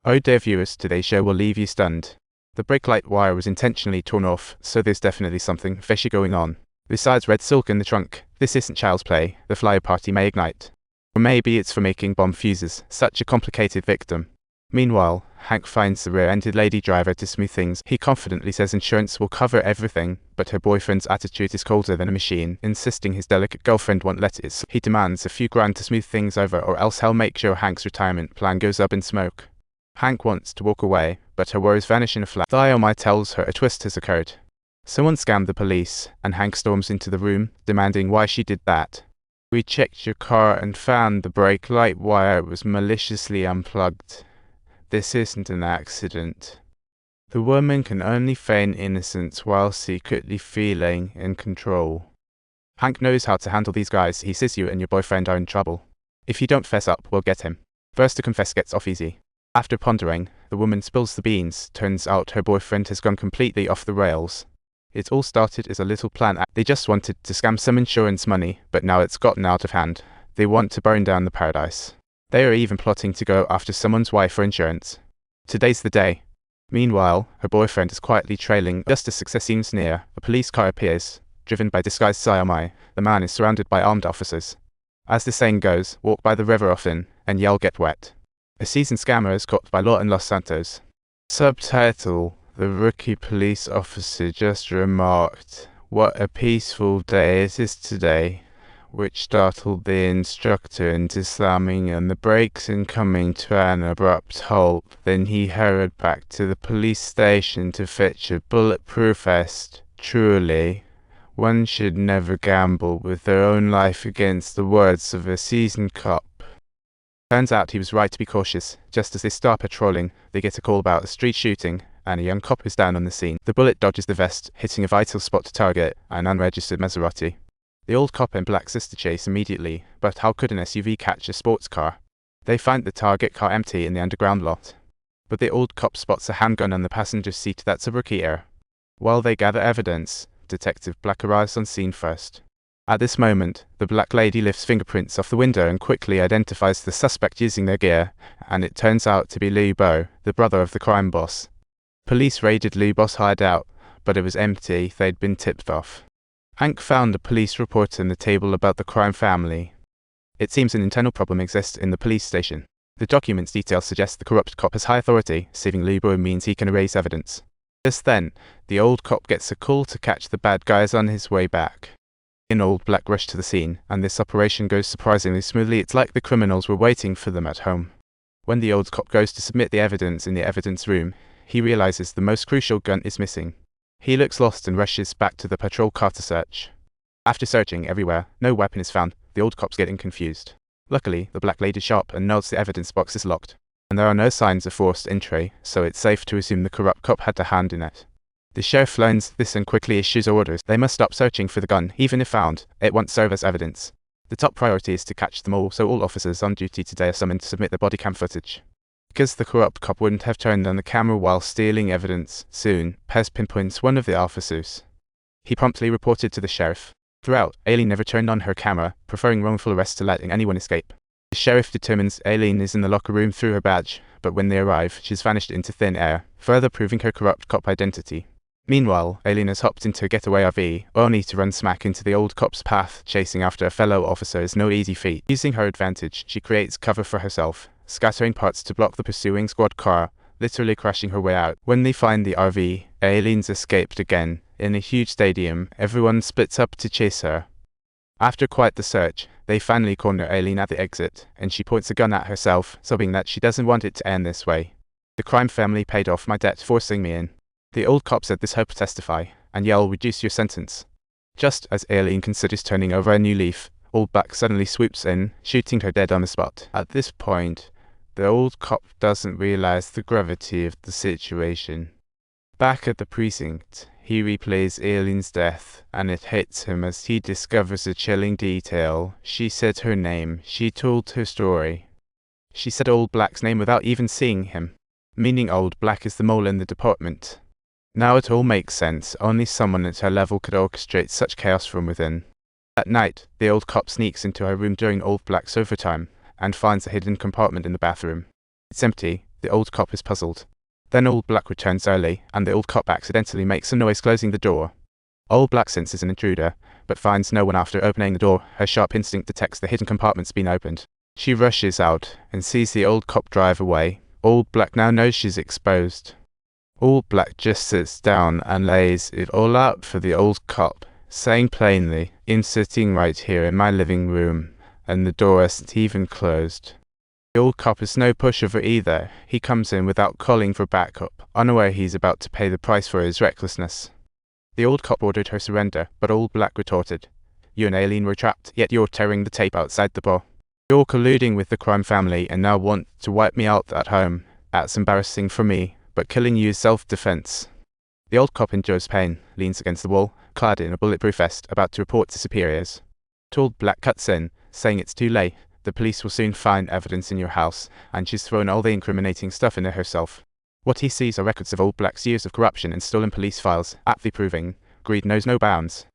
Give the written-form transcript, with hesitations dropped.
Oh dear viewers, today's show will leave you stunned. The brake light wire was intentionally torn off, so there's definitely something fishy going on. Besides red silk in the trunk, this isn't child's play, the flyer party may ignite. Or maybe it's for making bomb fuses, such a complicated victim. Meanwhile, Hank finds the rear-ended lady driver to smooth things. He confidently says insurance will cover everything, but her boyfriend's attitude is colder than a machine, insisting his delicate girlfriend won't let it. He demands a few grand to smooth things over, or else he'll make sure Hank's retirement plan goes up in smoke. Hank wants to walk away, but her worries vanish in a flash. Diomai tells her a twist has occurred. Someone scammed the police, and Hank storms into the room, demanding why she did that. We checked your car and found the brake light wire was maliciously unplugged. This isn't an accident. The woman can only feign innocence while secretly feeling in control. Hank knows how to handle these guys. He says you and your boyfriend are in trouble. If you don't fess up, we'll get him. First to confess gets off easy. After pondering, the woman spills the beans. Turns out her boyfriend has gone completely off the rails. It all started as a little plan. They just wanted to scam some insurance money, but now it's gotten out of hand. They want to burn down the paradise. They are even plotting to go after someone's wife for insurance. Today's the day. Meanwhile, her boyfriend is quietly trailing. Just as success seems near, a police car appears, driven by disguised Diomai. The man is surrounded by armed officers. As the saying goes, walk by the river often, and you'll get wet. A seasoned scammer is caught by law in Los Santos. Subtitle: The rookie police officer just remarked, "What a peaceful day it is today," which startled the instructor into slamming on the brakes and coming to an abrupt halt. Then he hurried back to the police station to fetch a bulletproof vest. Truly, one should never gamble with their own life against the words of a seasoned cop. Turns out he was right to be cautious. Just as they start patrolling, they get a call about a street shooting, and a young cop is down on the scene. The bullet dodges the vest, hitting a vital spot to target, an unregistered Maserati. The old cop and black sister chase immediately, but how could an SUV catch a sports car? They find the target car empty in the underground lot. But the old cop spots a handgun on the passenger seat. That's a rookie error. While they gather evidence, Detective Black arrives on scene first. At this moment, the black lady lifts fingerprints off the window and quickly identifies the suspect using their gear, and it turns out to be Lou Bo, the brother of the crime boss. Police raided Lou Bo's hideout, but it was empty. They'd been tipped off. Hank found a police report on the table about the crime family. It seems an internal problem exists in the police station. The documents details suggest the corrupt cop has high authority. Saving Lou Bo means he can erase evidence. Just then, the old cop gets a call to catch the bad guys on his way back. In old black rush to the scene, and this operation goes surprisingly smoothly. It's like the criminals were waiting for them at home. When the old cop goes to submit the evidence in the evidence room, he realizes the most crucial gun is missing. He looks lost and rushes back to the patrol car to search. After searching everywhere, no weapon is found. The old cop's getting confused. Luckily, the black lady's sharp and notes the evidence box is locked, and there are no signs of forced entry, so it's safe to assume the corrupt cop had a hand in it. The sheriff learns this and quickly issues orders. They must stop searching for the gun. Even if found, it won't serve as evidence. The top priority is to catch them all, so all officers on duty today are summoned to submit their body cam footage. Because the corrupt cop wouldn't have turned on the camera while stealing evidence, soon, Pez pinpoints one of the officers. He promptly reported to the sheriff. Throughout, Aileen never turned on her camera, preferring wrongful arrest to letting anyone escape. The sheriff determines Aileen is in the locker room through her badge, but when they arrive, she's vanished into thin air, further proving her corrupt cop identity. Meanwhile, Aileen has hopped into a getaway RV, only to run smack into the old cop's path. Chasing after a fellow officer is no easy feat. Using her advantage, she creates cover for herself, scattering parts to block the pursuing squad car, literally crashing her way out. When they find the RV, Aileen's escaped again. In a huge stadium, everyone splits up to chase her. After quite the search, they finally corner Aileen at the exit, and she points a gun at herself, sobbing that she doesn't want it to end this way. The crime family paid off my debt, forcing me in. The old cop said this hope testify, and yeah, I'll reduce your sentence. Just as Aileen considers turning over a new leaf, Old Black suddenly swoops in, shooting her dead on the spot. At this point, the old cop doesn't realize the gravity of the situation. Back at the precinct, he replays Aileen's death, and it hits him as he discovers a chilling detail. She said her name. She told her story. She said Old Black's name without even seeing him, meaning Old Black is the mole in the department. Now it all makes sense. Only someone at her level could orchestrate such chaos from within. At night, the old cop sneaks into her room during Old Black's overtime and finds a hidden compartment in the bathroom. It's empty, The old cop is puzzled. Then Old Black returns early, and the old cop accidentally makes a noise closing the door. Old Black senses an intruder, but finds no one after opening the door. Her sharp instinct detects the hidden compartment's been opened. She rushes out, and sees the old cop drive away. Old Black now knows she's exposed. Old Black just sits down and lays it all out for the old cop, saying plainly, "I'm sitting right here in my living room, and the door isn't even closed." The old cop is no pushover either. He comes in without calling for backup, unaware he's about to pay the price for his recklessness. The old cop ordered her surrender, but Old Black retorted, "You and Aileen were trapped, yet you're tearing the tape outside the bar. You're colluding with the crime family and now want to wipe me out at home. That's embarrassing for me, but killing you is self-defense." The old cop endures pain, leans against the wall, clad in a bulletproof vest, about to report to superiors. Old Black cuts in, saying it's too late. The police will soon find evidence in your house, and she's thrown all the incriminating stuff in there herself. What he sees are records of Old Black's years of corruption and stolen police files, aptly proving greed knows no bounds.